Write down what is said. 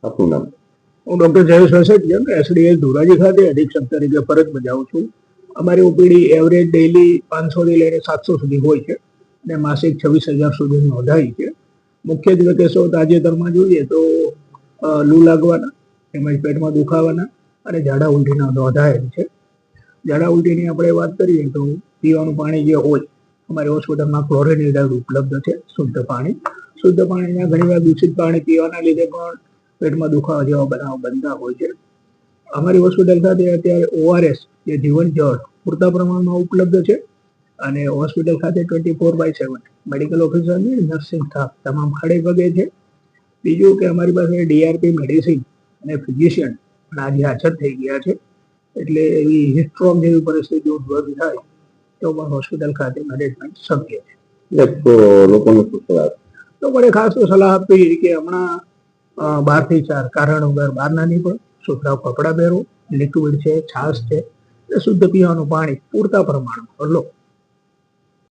આપનું નામ? હું ડૉક્ટર જયેશ વસેટિયા એસડીએચ ધોરાજી ખાતે અધિક્ષક તરીકે ફરજ બજાવું છું. અમારી ઓપીડી એવરેજ ડેઇલી 500 થી લઈને 700 સુધી હોય છે અને માસિક 26,000 સુધી નોંધાઈ છે. મુખ્યત્વે કેસો તાજેતરમાં જોઈએ તો લૂ લાગવાના, તેમજ પેટમાં દુખાવાના અને ઝાડા ઉલટીના નોંધાયેલ છે. ઝાડા ઉલટીની આપણે વાત કરીએ તો પીવાનું પાણી જે હોય, અમારી હોસ્પિટલમાં ક્લોરિનેટેડ ઉપલબ્ધ છે, શુદ્ધ પાણી. શુદ્ધ પાણીના ઘણીવાર દૂષિત પાણી પીવાના લીધે પણ પેટમાં દુખાવા જેવા બનાવ બનતા હોય છે. અમારી હોસ્પિટલ ખાતે અત્યારે ઓઆરએસ જે જીવન જળ પૂરતા પ્રમાણમાં ઉપલબ્ધ છે અને હોસ્પિટલ ખાતે 24/7 મેડિકલ ઓફિસરની નર્સિંગ સ્ટાફ તમામ ખડે પગે છે. બીજું કે અમારી પાસે ડીઆરપી મેડિસિન અને ફિઝિશિયન પણ આજે હાજર થઈ ગયા છે. એટલે એવી હિસ્ટ્રોક જેવી પરિસ્થિતિ ઉદ્ભવ થાય તો પણ હોસ્પિટલ ખાતે મેનેજમેન્ટ શક્ય છે. લોકોને ખાસ તો સલાહ આપવી કે હમણાં 2 થી 4 કારણ વગર બહાર ના નીકળો, સુતરાઉ કપડાં પહેરો, લિક્વિડ છે, છાશ છે, શુદ્ધ પીવાનું પાણી પૂરતા પ્રમાણમાં લો.